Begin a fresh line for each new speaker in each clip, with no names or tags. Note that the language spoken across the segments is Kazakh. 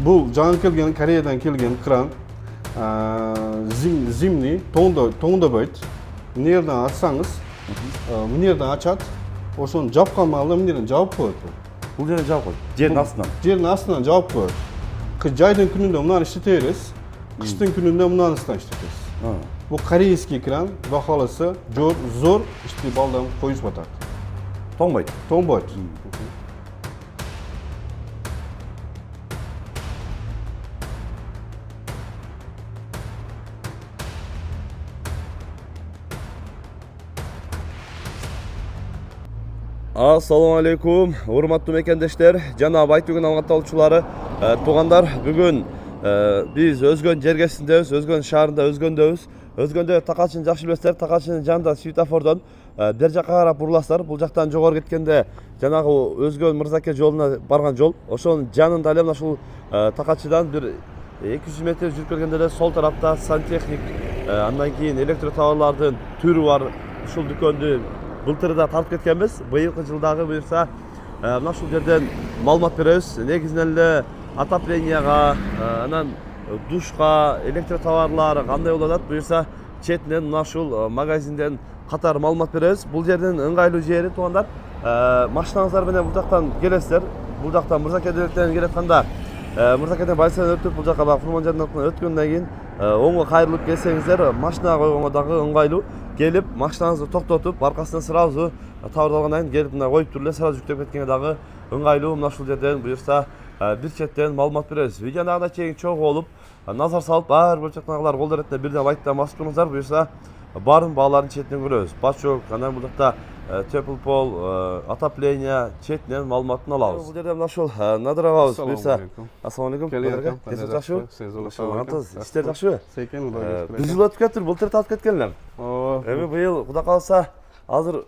Bu жаңа келген Кореядан келген кран зимний тоңда байды. Мына жерден ачсаңыз, мына жерден ачат. Ошоны жапкан маалда мына жерден жауып коет.
Бул жерден жауып коет. Жердин астынан.
Жердин астынан жауып коет. Жайдын күнүндө мынаны иштете бересиз. Кыштын күнүндө мынанысынан иштетесиз. Бул корейский кран, Кудай кааласа, зор иштеп балдан коюп атат.
Тоңбойт.
Тоңбойт.
Assalamu alaikum, урматтуу мекендештер, жана Байтүгүн алгатталуучулары, туугандар, бүгүн биз Өзгөн жергесиндебиз, Өзгөн шаарында Өзгөндөбүз. Өзгөндө Такачыны жакшы билесиздер, Такачынын жанында светофордон бер жакка карап буруласыздар. Бул жактан жогору кеткенде жанагы Өзгөн Мырзаке жолуна барган жол. Ошонун жанында эле мына ушул Такачыдан бир 200 метр жүрүп келгенде эле сол тарапта сантехник, андан кийин электр товарлардын түрү бар ушул дүкөндү былтырда тартып кеткенбиз. Быйылкы жылдагы буюрса мына ушул жерден маалымат беребиз. Негизинен эле отопленияга, анан душка, электр товарлары кандай болуп атат буюрса четинен мына ушул магазинден катар маалымат беребиз. Бул жердин ыңгайлуу жери туугандар. Машинаңыздар менен бул жактан келесиздер. Бул жактан Мырзакеден келатканда Мырзакеден больницадан өтүп бул жакка Фурман жанынан өткөндөн кийин оңго кайрылып келсеңиздер, машинага койгонго дагы ыңгайлуу. Келип машинаңызды токтотуп, аркасынан сразу товарды алгандан кийин келип мына коюп туруп эле сразу жүктөп кеткенге дагы ыңгайлуу. Мына ушул жерден буюрса бир четтен маалымат беребиз. Видеону анда чейин чогуу болуп, назар салып, ар бир жактагылар кол эретине бирден лайктан басып туруңуздар. Буюрса баарын бааларын четинен көрөбүз. Бачок, анан бул жакта теплый пол, отопление четинен маалыматын алабыз. Бул жерде мына ушул Надыр агабыз буюрса. Ассалому алейкум. Кесип жакшыбы? Иштер жакшыбы?
Сейкен
Бир жыл өтүп кетти, былтыр тартып кеткенлер. Эми быйыл Кудай кааласа азыр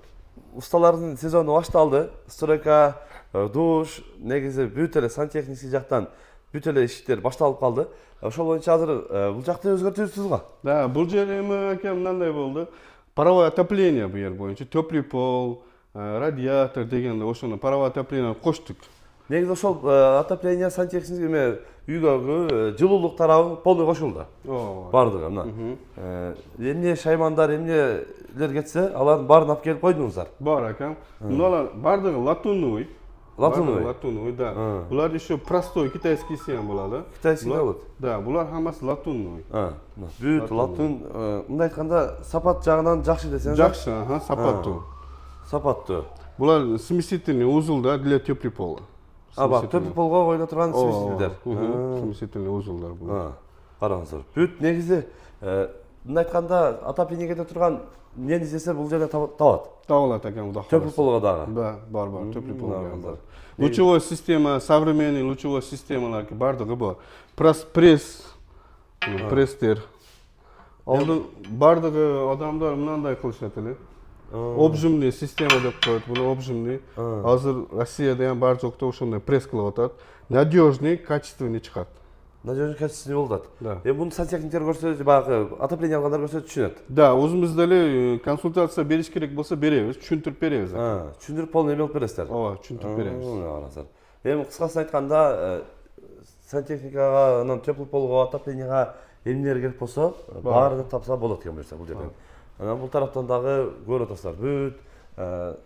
усталардын сезону башталды. Стройка, душ, негизи бүт эле сантехникский жактан бүт эле иштер башталып калды. Ошол боюнча азыр бул жакты өзгөртүбүз го.
Да, бул жер эми аке мындай болду. Паровое отопление бу жер боюнча теплый пол, радиатор дегенде ошону паровое отопление коштук.
Негизи ошол отопление сантехникский эме үйгөгү жылуулук тарабы полный кошулду. Бардыгы мына. Эмне шаймандар, эмнелер кетсе, алардын баарын алып келип койдуңуздар.
Бар акам. Муналар бардыгы латунный. Латунный, да. Булар еще простой китайский сем болот.
Китайский болот.
Да, булар хаммасы латунный.
Бүт латун, мындай айтканда сапат жагынан жакшы десеңиз.
Жакшы, сапаттуу.
Сапаттуу.
Булар смесительный узулдар для теплый пола.
Бак, теплый полго коюла турган смесительдер.
Смесительный узулдар бул.
Караңыздар. Бүт негизи мындай айтканда отопление кете турган эмнени издесе бул жерден табат.
Табылат акам, Кудай кааласа.
Теплый полго дагы.
Да, бар, теплый пол бар. Лучевая система, современный лучевая системалар бардыгы бар. Пресстер. Бардыгы адамдар мындай кылышат эле. Обжимный система деп коет, бул обжимный. Азыр Россияда ham бар жокто ошондой пресс кылып атат. Надежный, качественный чыгат.
Надежный, качественный болуп атат.
Да.
Муну сантехниктер көрсө, баягы отопление алгандар көрсө түшүнөт.
Да, өзүбүз деле консультация бериш керек болсо беребиз, түшүндүрүп беребиз.
Түшүндүрүп полный эме алып бересиздер.
Ооба, түшүндүрүп беребиз.
Эми кыскасын айтканда, сантехникага, анан теплый полго, отоплениега эмнелер керек болсо, баарын тапса болот экен буюрса бул жерден. Анан бул тараптан дагы көрүп атасыздар. Бүт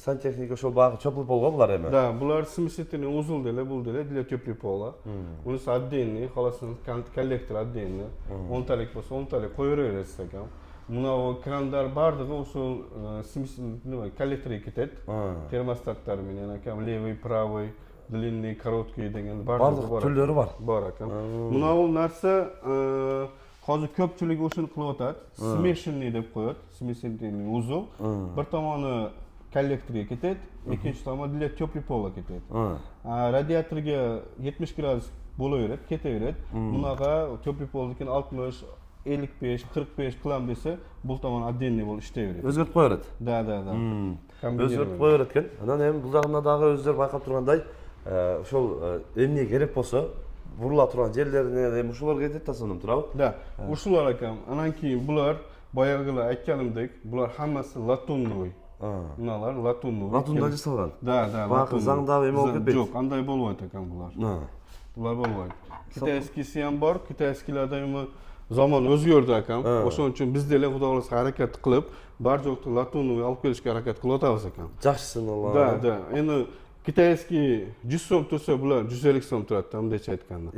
сантехника ошол баягы теплый полго булар эми.
Да, булар смесительный узул деле, бул деле для теплый пола. Унусу отдельный, каласыңыз коллектор отдельный. Онталык болсо онталык кое бересиз экен. Мына крандар бардыгы ошол смесительный коллекторго кетет. Термостаттар менен акам левый, правый, длинный, короткий деген
бардыгы бар. Түрлөрү бар.
Бар акам. Мына бул нарса Hozir ko'pchilik o'shini qilib o'tadi. Смешанный deb qo'yadi. Смесительный узел. Bir tomoni kollektorga ketadi, ikkinchi tomoni для теплый pola ketadi. Radiatorga 70 gradus bo'laveradi, ketaveradi. Bunaqa teplый polnikin 60, 55, 45 qilam desa, bu tomon отдельный bo'lib ishlayveradi.
O'zgartib qo'yadi.
Da.
O'zgartib qo'yadi ekan. Анан эми бул жагында дагы өздөрү байкап тургандай, ошол эмне керек болсо бурула турган жерлерине эми ушулар кетет да сонун турабы?
Да. Ушулар акам. Анан кийин булар баягылар айтканымдек, булар хаммасы латунный.
Латундан жасалган.
Да.
Бак заңдагы эме болуп кетпейт.
Жок, андай болбойт акам булар. Bular bo'lmaydi. Kitayskisi ham bor, kitayskilarda ham zamon o'zgardi akam. O'shaning uchun biz deylik xudo xohlasa harakat qilib, barcha vaqt latunni olib kelishga harakat qilyapmiz akam.
Yaxshisin Alloh.
Da. Endi kitayskiy 100 so'm tursa, bular 150 so'm turadi, bunday aytganda.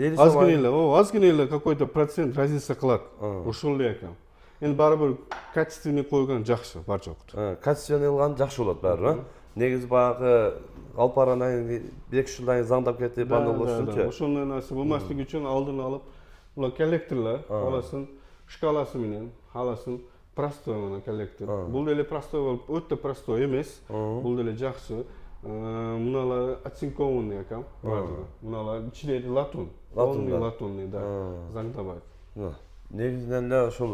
Ozgina какой-то процент разница qiladi. O'shunday akam. Endi baribir качественный qo'ygan yaxshi barcha vaqt.
Konditsioner qilgan yaxshi bo'ladi baribir. Negiz bag'i Alparandan 2 yildan zangdab ketdi, banda bo'lishuncha.
O'shunday narsa bo'lmasligi uchun oldini olib, ular kollektorlar, holasin shkalasi bilan, holasin prostoy mana kollektor. Bu deyli prostoy bo'lib, o'ta prostoy emas. Bu deyli yaxshi. Bunalar отцинкованный akam. Bunalar ichida latunный, da. Zangdabayt.
Negizdan shol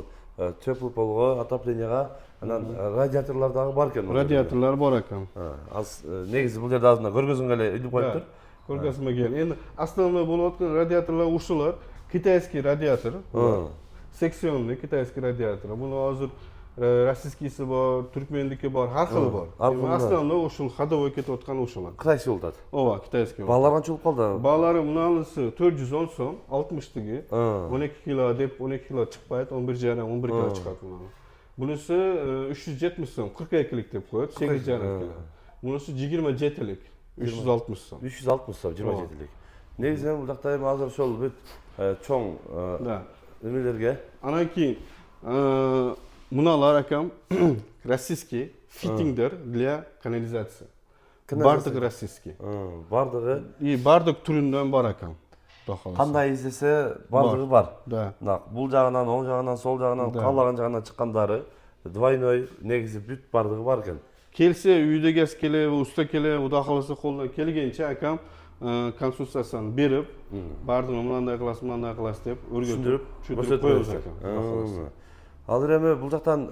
teplый polga, отоплениега анан радиаторлардагы бар экен.
Radiatorlar bor akam.
Az negiz bu yerda azına көргөзүңгө эле илип коюптур.
Ko'rgazma gel. Endi основной bo'layotgan radiatorlar ушулар. Китайский радиатор. Seksionli китайский радиатор. Buni hozir rossiyskisi bor, turkmendiki bor, har xil bor. Основной ушул ходовой ketayotgan ушулар.
Кытайский болот.
Ооба, китайский.
Балалар канча болуп калды?
Балалары мыналысы 410 сом, 60-тыгы. 12 кило деп 12 кило чыкпайт, 11,5 кило чыгат мына. Bunisi 370 so'm, 42lik deb qo'yadi, 8,5 kilo. Bunisi 27lik, 360 so'm.
360 so'm, 27lik. Negizden bu dakta hem hazır şol büt çoğun ürünlerge.
Ana keyin munalar akam российский fittingdir для kanalizatsiya. Bardık российский.
Bardığı.
Bardık türünden var akam.
Qanday izlese bardığı var.
Da.
Bul jagынан, oң jagынан, sol jagынан, қалаған жагынан чыккандары двойной негизи бүт бардыгы бар экен.
Келсе үйдө кез келе, уста келе, Кудай кааласа колдон келгенче акам консультацияны берип, бардыгы мындай кыласыз деп өргөтүп, түшүндүрүп коебуз акам.
Азыр эми бул жактан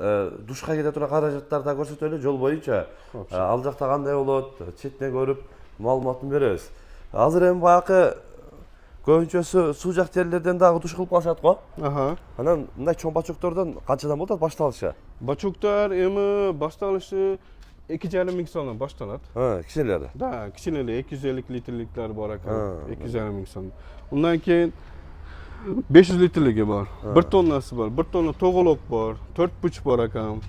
душка кете турган каражаттарды да көрсөтөлү, жол боюнча. Ал жакта кандай болот, четине көрүп маалыматын беребиз. Азыр эми баягы көбүнчөсү суу жак жерлерден дагы душ кылып калышат го. Анан мындай чоң бачоктордон канчадан болот башталышы?
Бачоктор эми башталышы 2,5 миң сомдон башталат.
Кичинелери.
Да, кичинелери 250 литрликтер бар экен. 2,5 миң сом. Ундан кийин 500 литрлиги бар. 1 тоннасы бар. 1 тонна тоголок бар. 4 буч бар экен.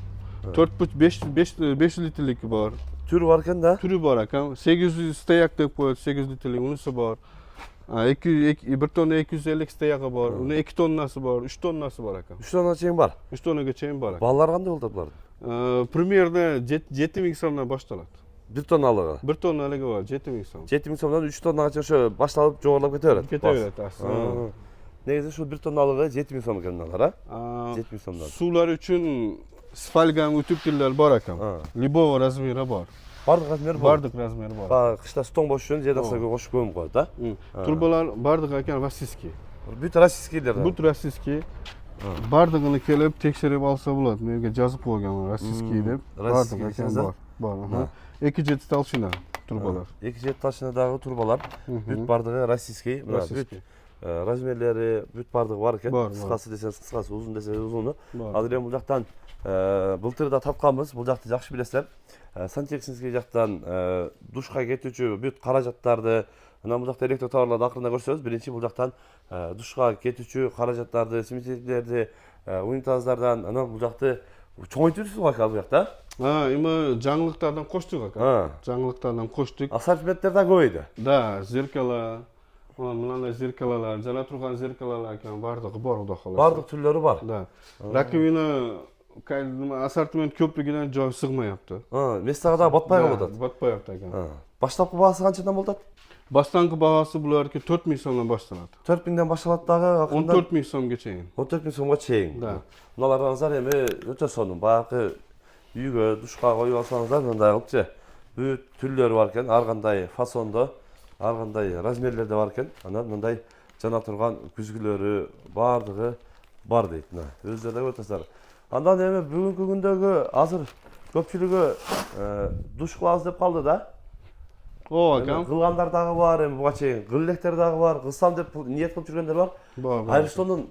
4 буч 500 литрлиги бар.
Түрү бар экен да?
Түрү бар экен. 800 стояк деп коет, 800 литрлик унусы бар. 1 тонна 250 стоягы бар. Уну 2 тоннасы бар, 3 тоннасы бар экен.
3 тонна чейин бар.
3 тоннага чейин бар.
Балалар кандай болот булар?
Примерно 7 миң сомдон башталат.
1 тонналыгы.
1 тонналыгы бар, 7 миң сом.
7 миң сомдон 3 тоннага чейин башталып жогорулап кете берет.
Кете берет асыл.
Негизи ушул 1 тонналыгы 7 миң сом экен алар, 7 миң сомдон.
Суулар үчүн спальган үтүктүрлөр бар экен. Любого размера бар.
Бардык размер бар.
Бардык размер бар.
Кышта стон бош үчүн жерден сага кошуп көмүп коет да.
Турбалар бардык экен российский.
Бүт российскийлер.
Бүт российский. Бардыгын келип текшерип алса болот. Менге жазып койгон российский деп. Бардык экен бар. 2,7 толщина турбалар.
2,7 толщинадагы турбалар. Бүт бардыгы российский. Бүт размерлери бүт бардыгы бар экен. Кыскасы десеңиз кыскасы, узун десеңиз узуну. Азыр эми бул жактан былтыр да тапканбыз. Бул жакты жакшы билесиздер. Сантехнический жактан душка кетүүчү бүт каражаттарды, анан бул жакта электр товарларды акырында көрсөтөбүз. Биринчи бул жактан душка кетүүчү каражаттарды, сметелерди, унитаздардан, анан бул жакты чоңойтуусуз ака бул жакта.
Эми жаңылыктардан коштук ака. Жаңылыктардан коштук.
Ассортименттер да көбөйдү.
Да, зеркало, мындай зеркалалар, жана турган зеркалалар экен, бардыгы бар, Кудай кааласа.
Бардык түрлөрү бар.
Да. Раковина ассортимент көпүгүнөн жөө сыгмаяпты.
Местага да батпай калат.
Батпай атат экен.
Баштапкы баасы канчадан болот?
Баштаңкы баасы буларки 4 миң сомдон башталат.
4 миңден башталат дагы акырында
14 миң сомго чейин.
14 миң сомго чейин.
Да.
Муналарыңыздар эми өтө сонун. Баягы үйгө душка коюп алсаңыздар мындай кылыпчы. Бүт түрлөрү бар экен, ар кандай фасондо, ар кандай размерлерде бар экен. Анан мындай жана турган күзгүлөрү бардыгы бар дейт. Өздөрү да көрөсүздөр. Андан эми бүгүнкү күндөгү азыр көпчүлүгү душ кылабыз деп калды да.
Акам.
Кылгандар дагы бар, эми буга чейин кыллектер дагы бар, кылсам деп ниет кылып жүргөндөр бар. Аристонун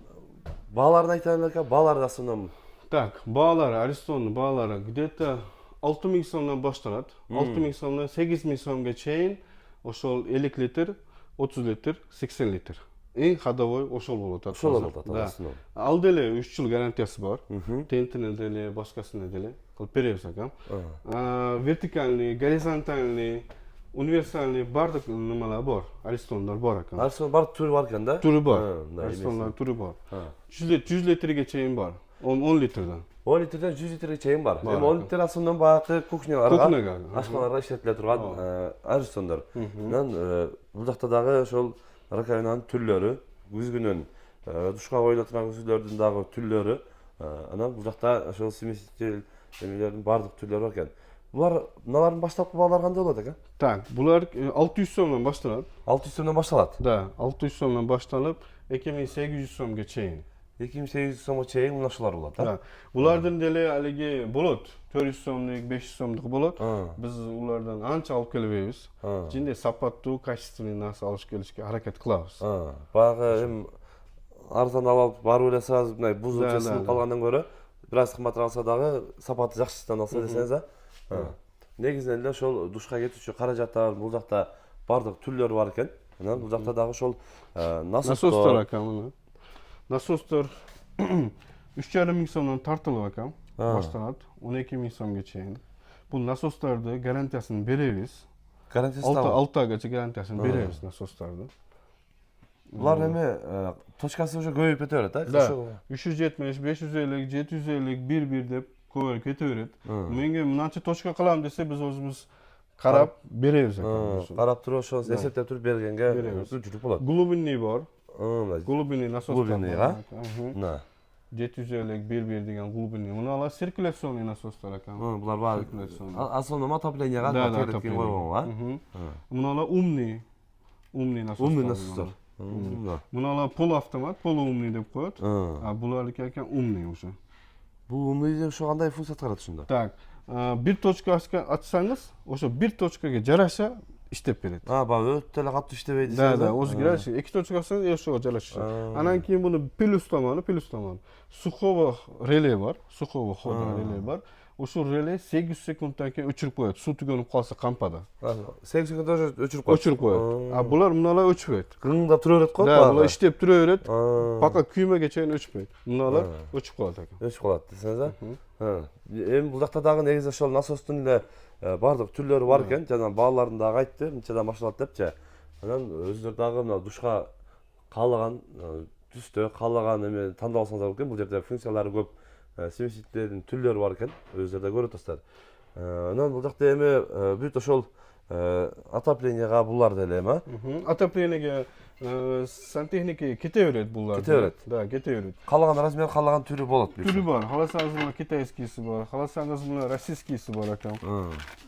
бааларын айтайын экен, баалары асынан.
Так, баалары, Аристонун баалары где-то 6 миң сомдон башталат. 6 миң сомдон 8 миң сомго чейин ошол 50 литр 30 litr, 80 litr. Eng ходовой ошол болот атат.
Ошол болот
Да.
атат.
Ал деле 3 жыл гарантиясы бар. Тентине деле, башкасына деле кылып беребиз акам. Вертикальный, горизонтальный, универсальный бардык немалар бар. Аристондар бар акам.
Арсон бар түрү бар экен да?
Түрү бар.
Да,
Аристондар түрү бар. 100 литрге чейин бар. 10 литрден.
10 литрден 100 литрге чейин бар.
Бар
Эми 10 литр асылдан баягы кухняларга,
Кухняга.
ашканаларга иштетиле турган арсондар. Анан бул жакта дагы ошол раковинанын түрлөрү, күзгүнүн душка коюла турган күзгүлөрдүн дагы түрлөрү, анан бул жакта ошол смеситель эмелердин бардык түрлөрү бар экен. Булар мыналардын баштапкы баалары кандай болот экен?
Так, булар 600 сомдон башталат.
600 сомдон башталат.
Да, 600 сомдон башталып 2800 сомго чейин.
2800 сомго чейин мына ушулар болот,
Да. Булардын деле алиги болот. 400 сомдук, 500 сомдук болот. Биз улардан анча алып келбейбиз. Жинде сапаттуу, качественный нарса алып келишке аракет кылабыз.
Баягы эми арзан алып барып эле сразу мындай бузулуп сынып калгандан көрө бир аз кымбатыраак алса дагы сапаты жакшысынан алса десеңиз негизинен эле ошол душка кетүүчү каражаттар бул жакта бардык түрлөрү бар экен. Анан бул жакта дагы ошол
насостор акам. Насостор 3,5 миң сомдон тартылып акам. Башталат 12 миң сомго чейин. Бул насостарды гарантиясын беребиз.
Гарантиясы
6 айгача гарантиясын беребиз насостарды.
Булар эми точкасы уже көбөйүп кете берет,
Да. 370, 550, 750, 1 деп көбөйүп кете берет. Менге мынанча точка кылам десе биз өзүбүз карап беребиз акам.
Карап туруп ошол эсептеп туруп бергенге жүрүп болот.
Глубинный бар. Глубинный насостор.
Мына
750, 1 деген глубинный. Муналар циркуляционный насостор акам.
Булар бар. Основном отопленияга келеткен койгонго.
Муналар умный. Умный насостор.
Умный насостор.
Муналар полуавтомат, полуумный деп коет. А булардыки экен умный уже.
Бул умный ошо кандай функция аткарат ушунда?
Так, бир точка ачсаңыз, ошо бир точкага жараша иштеп берет.
Баягы өтө эле катуу иштебейт
десеңиз. Да, өзү жараша. Эки точка ачсаңыз, ошого жараша. Анан кийин буну плюс томону. Сухого реле бар, сухого хода реле бар. Ошол реле 8 секундтан кийин өчүрүп коет. Суу түгөнүп калса кампада.
8 секундда өчүрүп коет.
Өчүрүп коет. А булар муналар өчпөйт.
Кыңдап тура берет го.
Да, булар иштеп тура берет. Пока күймөгө чейин өчпөйт. Муналар өчүп калат экен.
Өчүп калат десеңиз, эми бул жакта дагы негизи ошол насостун эле бардык түрлөрү бар экен. Жана бааларын дагы айтты, мынчадан башталат депчи. Анан өзүлөр дагы мына душка каалаган түстө, каалаган эме тандап алсаңыздар болот экен. Бул жерде функциялары көп. Смесителдердин түрлөрү бар экен. Өзүлөр да көрүп атасыздар. Анан бул жакта эми бүт ошол отопленияга булар деле эми.
Отоплениеге сантехникага кете берет булар.
Кете берет.
Да, кете берет.
Каалаган размер, каалаган түрү болот.
Түрү бар. Халасаңыз мына китайскийси бар, халасаңыз мына российскийси бар экен.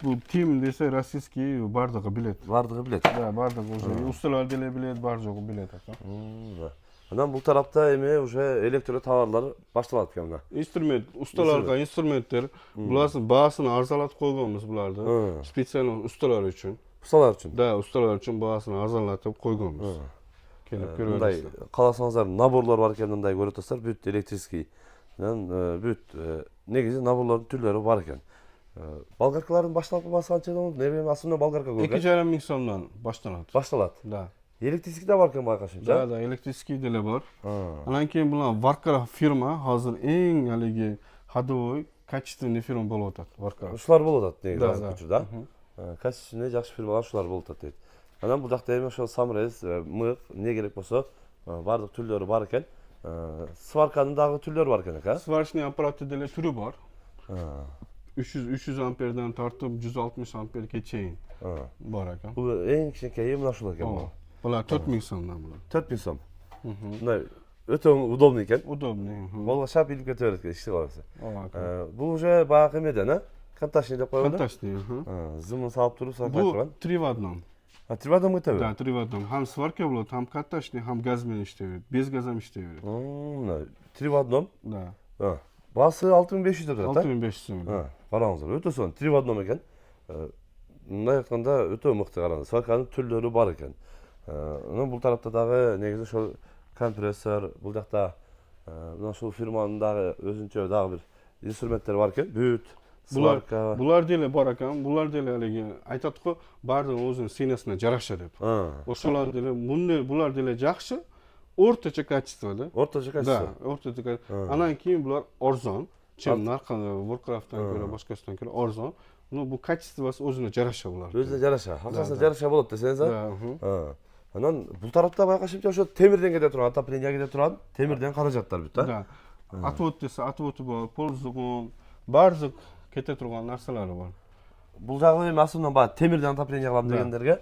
Бул тим десе российский бардыгы билет.
Бардыгы билет.
Да, бардыгы уже усталар деле билет, бар жогу билет экен.
Анан бул тарапта эми уже электро товарлар башталат экен мына.
Инструмент, усталарга инструменттер, булардын баасын арзанлатып койгонбуз буларды. Специально усталар үчүн.
Усталар үчүн.
Да, усталар үчүн баасын арзанлатып койгонбуз. Келип көрөбүз.
Мындай кааласаңыздар наборлор бар экен, мындай көрүп атасыздар, бүт электрический. Анан бүт негизи наборлордун түрлөрү бар экен. Болгаркалардын башталгы баасы канча болот? Эми асылында болгарка көп.
2,5 миң сомдон башталат.
Башталат.
Да.
Электрический да бар экен байкашымча.
Да, электрический деле бар. Анан кийин булар Варкара фирма азыр эң алиги ходовой, качественный фирма болуп атат. Варкара.
Ушулар болуп атат негизи
азыр
учурда. Качественный жакшы фирмалар ушулар болуп атат дейт. Анан бул жакта эми ошол самрез, мык, эмне керек болсо, бардык түрлөрү бар экен. Сварканын дагы түрлөрү бар экен, а?
Сварочный аппараты деле түрү бар. 300 амперден тартып 160 амперге чейин бар экен.
Бул эң кичинекейи мына ушул экен.
Булар 4000 сомдон булар.
4000 сом. Мындай өтө удобный экен.
Удобный.
Болго шап илип кете берет экен, иштеп алса. Бул уже баягы эмеден, а? Контачный деп коебуз.
Контачный,
Зымын салып туруп сакай турган.
Бул 3 в 1.
3 в 1 кетеби?
Да, 3 в 1. Хам сварка болот, хам контачный, хам газ менен иштеп берет. Без газа иштеп берет.
Мына 3 в 1.
Да.
Баасы 6500 деп турат, а?
6500 сом.
Караңыздар, өтө сонун 3 в 1 экен. Мындай айтканда өтө мыкты караңыз. Сварканын түрлөрү бар экен. Анан бул тарапта дагы негизи ошол компрессор, бул жакта мына ушул фирманын дагы өзүнчө дагы бир инструменттери бар экен. Бүт Svarka.
Bular dele bor ekan. Bular dele haligi aytadi-ku, barding o'zining sinasine jarasha deb. O'shalar dele bular dele yaxshi, o'rtacha kачествоda.
O'rtacha kачество.
Da, o'rtacha kачество. Anan keyin bular arzon. Chem narxi Warcraftdan ko'ra, boshqasidan ko'ra arzon. Bu kачествоsi o'zine jarasha bular.
O'zine jarasha. Haqiqatan jarasha bo'ladi deseniz ha. Anan bu tarafta bayqashimcha o'sha temirdan kete turgan, отоплениеga kete turgan temirdan qarajatlar bitta.
Da. Atvot desa, atvoti bor, polzug'un, barzuk kete turgan narsalari bor.
Bu jag'da masuldan bor temirdan отопление qilaman deganlarga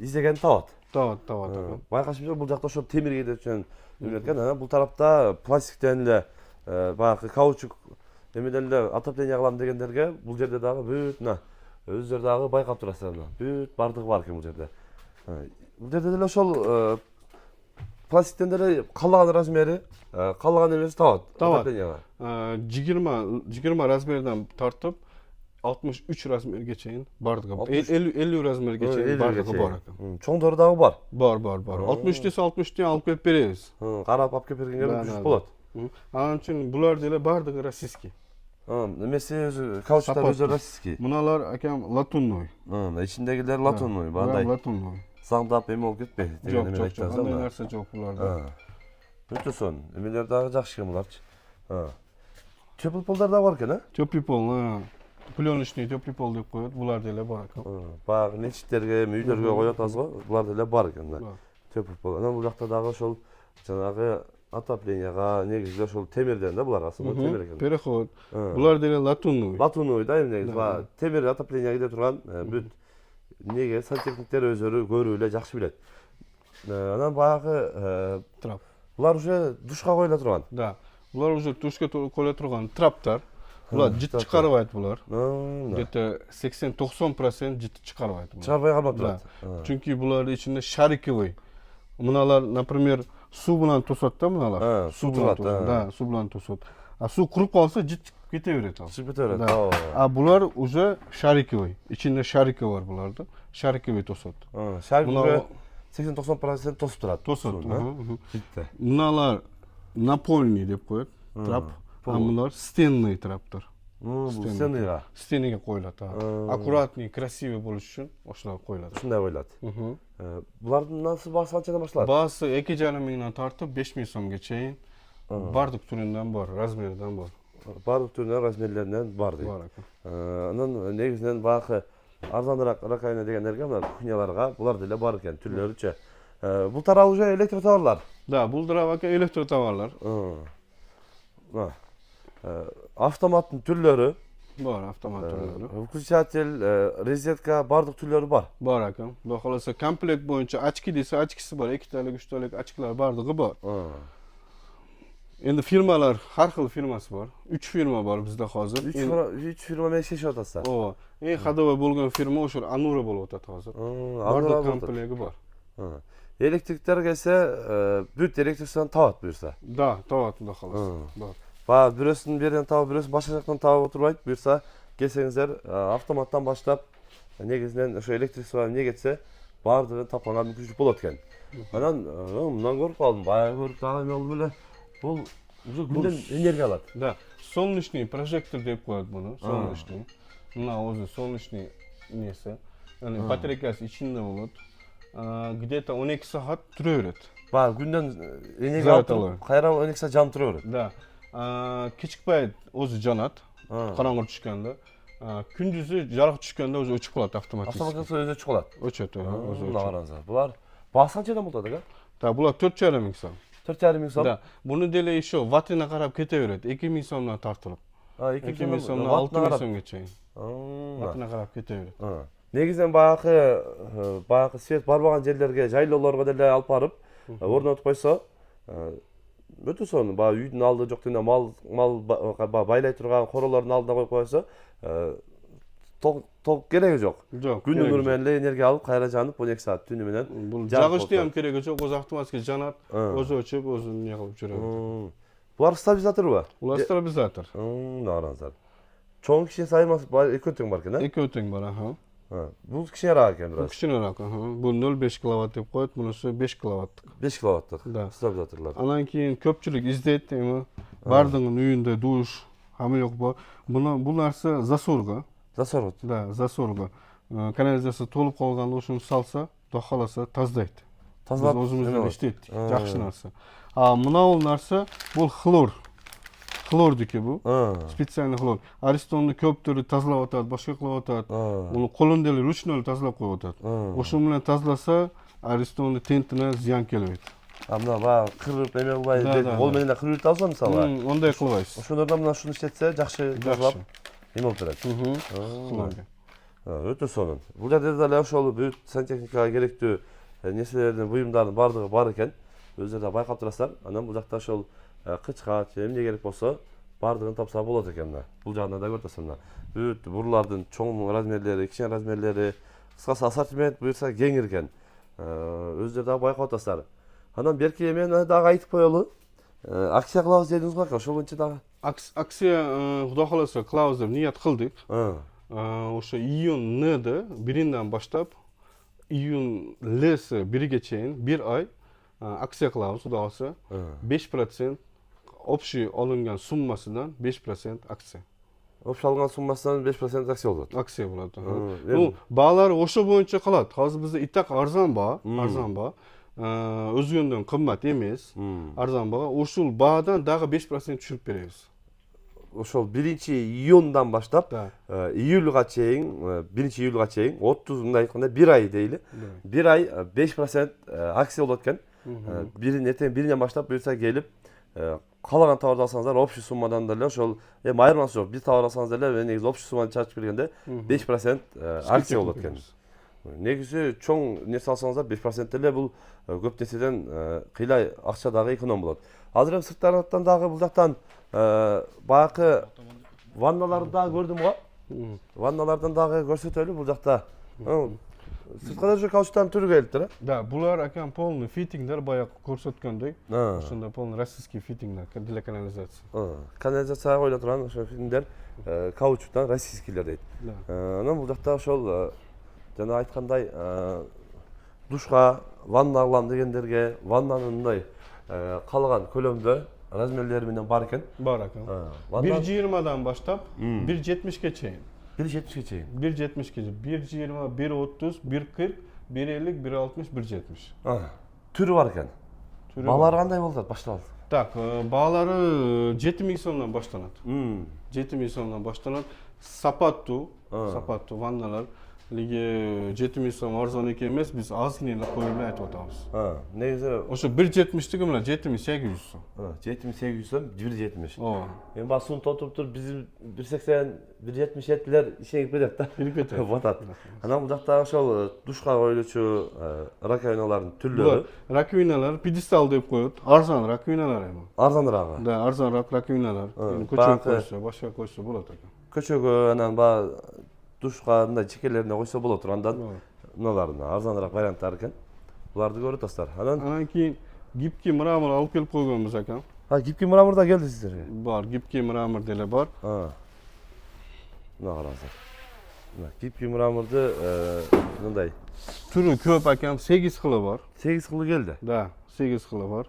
izlagan tavat.
Tavat.
Bayqashimcha bu jaqda o'sha temirga ketayotgan ekan, bu tarafta plastikdanlar bayaqi kauchuk nemedenle отопление qilaman deganlarga bu yerda dag'i бүтna o'zlari dag'i bayqab turasizlar. Büt bardığı var ekan bu yerda. Bu yerda dele ошол plastikten dele qalgan razmeri, qalgan emesi tavat. Отоплениега.
20 razmerdan tortib 63 razmerga chayin bardığı. 50 razmerga chayin bardığı bor ekan.
Cho'ngdori dag'i bor.
Bor. 60 desa 60dan olib kelib beramiz.
Qarab olib kelib berganga tushib bo'ladi.
Anan uchun bular dele bardığı rossiyskiy.
Nemesi o'zi kauchuklar o'zi rossiyskiy.
Bunalar akam latunnoy.
İçindegiler latunnoy. Banday.
Latunnoy.
Sаңдап эме болуп кетпейт деген
Жок, андай нерсе жок буларда.
Өтө сон. Эмелер дагы жакшы экен буларчы. Теплый полдар да бар экен, а?
Теплый пол, пленочный теплый пол деп коет. Булар деле бар экен.
Баягы мечиттерге, үйлөргө коет азгы, булар деле бар экен да. Теплый пол. Анан бул жакта дагы ошол жанагы отоплениега негизде ошол темирден да булар асылы темир экен.
Переход. Булар деле латунный.
Латунный да эмне, темир отоплениеге кете турган бүт неге сантехниктер өздөрү көрүү эле жакшы билет. Анан баягы
трап.
Булар уже душка коюла турган.
Да. Булар уже душка коюла турган траптар. Булар жит чыгарбайт булар. Где-то 80-90% жит чыгарбайт.
Чыгарбай калбап турат.
Чүнки булардын ичинде шариковый. Мыналар, например, суу менен тосот да мыналар.
Суу турат.
Да, суу менен тосот. А суу куруп калса жит kete берет ал.
Чыгып кете берет.
А булар уже шариковый. İçinde şarika var bularda. Şarikoviy тосот.
Şarikoviy 80-90% тосуп турат.
Тосот. Мыналар напольный деп коет. Трап. А мыналар стенный траптар.
Бул стенныйга.
Стенеге коюлат. Аккуратный, красивый болуш үчүн ошолар коюлат.
Ушундай коюлат. Булардын насыл баасы канчадан башталат?
Баасы 2,5 миңден тартып 5 миң сомго чейин. Бардык түрүнөн бар, размерден бар.
Бардык түрүнөн размерлеринен бар дейт.
Бар экен.
Анан негизинен баягы арзаныраак ракайна дегендерге мына кухняларга булар деле бар экен, түрлөрүчө. Бул тарап уже электротоварлар.
Да, бул тарап экен электротоварлар.
Автоматтын түрлөрү
бар, автомат түрлөрү.
Выключатель, розетка бардык түрлөрү бар.
Бар экен. Кудай кааласа комплект боюнча очки десе очкиси бар, 2 талык, 3 талык очкилар бардыгы бар. Endi firmalar, har xil firmasi bor. 3 firma bor bizda hozir.
3 firma menga ishlashib atasizlar.
Ova. Eng xadovoy bo'lgan firma o'sha Anura bo'lib o'tadi hozir. Anura komplegi bor.
Elektriklar kelsa, бүт elektrikdan tavat buyursa.
Da, tavat xudo xolasa. Bor.
Va birisining bergan tavat, birisi boshqa yoqdan tavat o'tirmaydi, buyursa, kelsangizlar avtomatdan boshlab negizdan o'sha elektrik suvarga ketsa, bardığını tapqanga mümkünçülük bo'ladi ekan. Anan bundan ko'rib qoldim. Bayağı ko'rib tag'in yo'l bilan bu günden energiya oladi.
Да, солнечный прожектор deb qo'yadi buni, солнечный. Buna o'zi солнечный nesi. Ya'ni batareykasi ichida bo'ladi. Где-то 12 soat turaveradi.
Va günden energiya olib, qayra 12 soat jon turaveradi.
Да. Kechki payt o'zi jonadi. Qorong'i tushganda. Kunduzi yorug' tushganda o'zi o'chib qoladi avtomatik.
Avtomatik o'zi o'chib qoladi.
O'chadi, o'zi
o'chadi. Bular bas qanchadan bo'ladi aka?
Da, bular 4,5 ming so'm.
4,5 ming so'm.
Da, buni dele isho vatini qarab ketaveradi. 2 ming so'mdan tortilib. 2 ming so'mdan 6 ming so'mgacha. Vatini qarab ketaveradi.
Negizden баягы свет барбаган жерлерге, жайлоолорго деле алып барып, орнотуп койсо, өтө сонун, баягы үйдүн алды жок дегенде мал байлай турган королордун алдына коюп койсо, ток кереги жок. Күнү нуру менен эле энергия алып, кайра жанып 12 саат түнү менен.
Бул жагыштын ham кереги жок, өзү автоматик жанат, өзү өчүп, өзү эмне кылып жүрөт.
Булар стабилизаторбу?
Булар стабилизатор.
Наразар. Чоң кичинеси айырмасы бар, экөө тең бар экен, э?
Экөө тең бар,
Бул кичинераак экен бираз.
Кичинераак, бул 0,5 киловатт деп коет, мунусу 5 киловаттык.
5 киловаттык.
Да.
Стабилизаторлор.
Анан кийин көпчүлүк издейт, эми бардыгынын үйүндө душ, Hamma bor. Bu narsa zasorga.
Засорот.
Да, zasorga. Kanalizatsiya to'lib qolganda o'shani salsa, xudo xolasa tozlaydi.
Тазалап
Biz o'zimizdan
неме
ishlatdik. Yaxshi narsa. Mana u narsa bu xlor. Xlordiki bu. Spetsialniy xlor. Aristonni ko'p turi tozalayotadi, boshqa qilayotadi. Uni qo'lindagi ruchnoy tozalab qo'yotadi. O'sha bilan tozalasa, aristonni tentina ziyon kelmaydi.
Мына баягы кырып эме кылбай, кол менен да кырып алса мисалы.
Onday qilmaysiz.
Ошондордон мына шуну иштетсе, жакшы тазалап эме болуп берет.
Xlorga.
Өтө сонун. Бул жерде деле ошол бүт сантехникага керектүү нерселердин, буюмдардын бардыгы бар экен. Өзүлөр да байкап турасыздар. Анан бул жакта ошол кычка, эмне керек болсо, бардыгын тапса болот экен мына. Бул жагында да көрүп атасың мына. Бүт бурлардын чоң размерлери, кичине размерлери, кыскасы ассортимент буюрса кеңирген. Өзүлөр да байкап атасыздар. Анан берки эмен дагы айтып коелу. Акция кылабыз дедиңиз го, ошол боюнча дагы.
Aksiya xudo xolasa qilamiz deb niyat qildik. O'sha iyun N'da birinden başlap iyun L'si 1'e çeyin bir ay aksiya qilamiz xudo xolasa. 5% общий olingan summasından 5% aksiya.
Общий алган суммасынан 5% акция болот.
Aksiya bo'ladi. Bu bağlar o'sha bo'yicha qiladi. Hozir bizda itak arzon bor, o'zgundan qimmat emas, arzon bor. O'shul bağdan dag'i 5% tushirib beramiz.
Ошол 1-iyundan баштап июлга чейин, 1-июлга чейин 30 мындай айтканда 1 ай дейли. 1 ай 5% акция болот экен. Биринен баштап буюрса келип, калаган товарды алсаңыздар, общий суммадан деле ошол айырмасы жок. Бир товар алсаңыз деле, негизи общий сумманы чачып бергенде 5% акция болот экен. Негизи чоң нерсе алсаңыздар 5% деле бул көп нерседен кыйлай акча дагы эконом болот. Азыр эми сырттардан дагы бул жактан баягы ванналарды дагы көрдүм го. Ванналардан дагы көрсөтөлү бул жакта. Сырткы да калчтан түрү келиптир,
Да, булар акан полный фитингдер баягы көрсөткөндөй. Ошондой полный российский фитингдер для канализации.
Канализацияга коюла турган ошо фитингдер каучуктан российскийлер дейт. Анан бул жакта ошол жана айткандай душка, ванна кылам дегендерге ваннанын мындай калган көлөмдө размерлери менен бар экен.
Бар экен. 1.20'dan başlap 1.70'e çeyin.
1.70'e чейин.
1.70'e 1.20, 1.30, 1.40, 1.50, 1.60, 1.70.
Türü var eкен. Bağlar kандай болот башталат?
Так, bağları 7.000 сомдон башталат. 7.000 сомдон башталат. Sapattu vannalar Lige 7.000 сом arzon ekan emas, biz ozgina эле qo'yib aytib o'tamiz.
Негизи
O'sha 1.70'ligi bilan 7.800 сом.
7.800 сом 1.70. Эми баа сунуп отуруп туруп биз 1.80, 1.77лер ишиңип кетет да.
Кирип кетет.
Батат. Анан бул жакта ошол душка коюлуучу раковиналардын түрлөрү.
Rakovinalar pedestal деп коет. Arzon rakovinalar эми.
Арзаныраак.
Да, arzonroq rakovinalar. Ko'chaga qo'ysa, boshqa qo'ysa bo'ladi ekan.
Көчөгө анан баа душка мындай чекелерине койсо болот турандан мыналардын арзаныраак варианттары экен. Буларды көрүп атасыздар.
Анан кийин гибкий мрамор алып келип койгонбуз экен.
Гибкий мрамор да келди сиздерге.
Бар, gipkiy mramor деле бар.
Мына караңыздар. Мына гибкий мраморду мындай
Түрү көп экен, 8 кылы бар.
8 кылы келди.
Да, 8 кылы бар.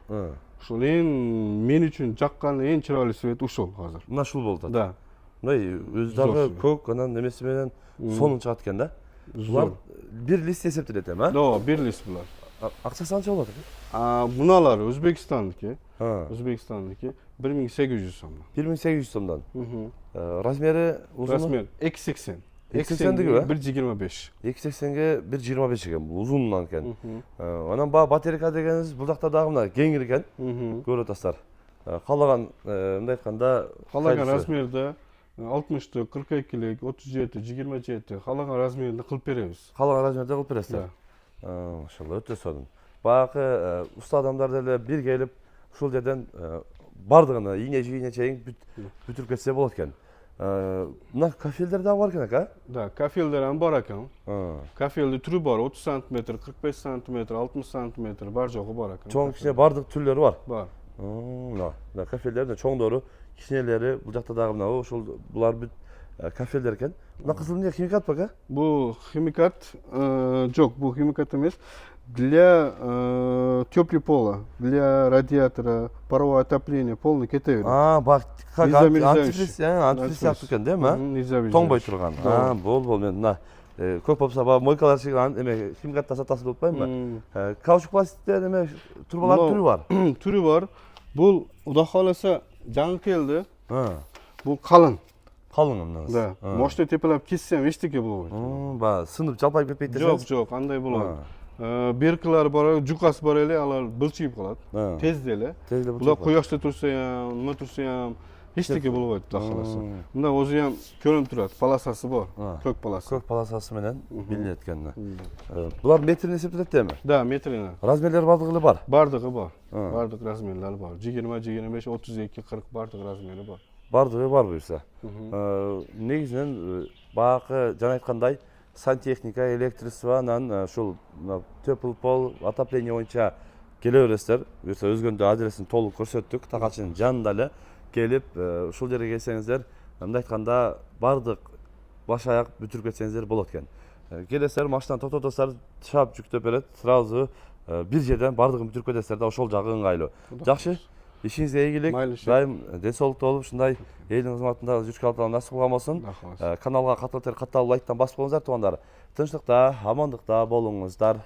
Ушул мен үчүн жаккан эң чырайлуу свет ушул азыр.
Мына ушул болуп атат.
Да.
Мындай өзү дагы көк, анан немеси менен сонун чыгат экен да. Булар бир лист эсептелет эми,
Да, бир лист булар.
Акчасы канча болот экен?
Буналар Өзбекстандыкы. Өзбекстандыкы 1800 сомдон.
1800 сомдон. Размери узуну?
Размер 2.80.
2.80
1.25.
2.80ге 1.25 экен, бул узунунан экен. Анан баа батарейка дегениз бул жакта дагы мына кеңир экен. Көрүп атасыздар. Калаган мындай айтканда,
калаган размерде 60, 42, 37, 27 калаган размеринде кылып беребиз.
Калаган размерде кылып бересиздер. Машалла, өтө сонун. Баягы уста адамдар деле бир келип ушул жерден бардыгына ийне чейин бүтүрүп кетсе болот экен. Мына кафелдер дагы бар экен ака?
Да, кафелдер ham бар экен. Кафелдин түрү бар, 30 см, 45 см, 60 см бар жогу бар экен.
Чоң кичине бардык түрлөрү бар.
Бар.
Мына кафелдердин чоңдору, кичинелери бул жакта дагы мына ошол булар бүт кафелдер экен. Мына кызыл эмне химикат бака?
Бу химикат жок, бу химикат эмес. Для теплый пола, для радиатора, парового отопления полный кетевер.
Бак, как
Незамерзающий.
антифриз сияқты екен, де ма?
Незамерзающий.
Тоңбай тұрған. Бол, мен мына көп болса мойкалар шығарған, эме химикатта сатасы болып паймын ба? Каучук пластиктер эме турбалар түрі бар.
Түрі бар. Бұл Құда қаласа жаңы келді. Бұл қалың.
Қалың мынаңыз.
Да. Мошты тепелеп кессем ештеңе болмайды.
Ба, сынып жалпайып кетпейді десеңіз?
Жоқ, андай болады. Беркілер бар, жүкас бар еле, алар былчиып қалады. Тезде еле. Бұлар қояқшта тұрса ям, нұма тұрса ям, ештеңе болмайды Құда қаласа. Мында өзі ям көрініп тұрады, паласасы бар, көк паласы.
Көк паласасы менен билинет экен. Бұлар метріне есептеледі ме?
Да, метріне.
Размерлері бардығы бар?
Бардығы бар. Бардық размерлері бар. 20, 25, 32, 40 бардық размері бар.
Бардығы бар бұйырса. Негізінен бағақы жаңа айтқандай сантехника, электричество, шул теплый пол, отопление бойынша келе бересіздер. Бұйырса өзгөнде адресін толық көрсеттік. Тақашының жанында эле келіп, ушул жерге келсеңіздер, мындай айтканда бардық баш аяк бүтүрүп кетсеңиздер болот экен. Келесиздер, машинаны токтотосуздар, чап жүктөп берет, сразу бир жерден бардыгын бүтүрүп кетесиздер да ошол жагы ыңгайлуу. Жакшы. Ишиңизге ийгилик, дайым ден соолуктуу болуп, ушундай элдин кызматында жүрүшкө алып насып кылган болсун. Каналга катталып лайктан басып коюңуздар, туугандар. Тынчтыкта, амандыкта болуңуздар.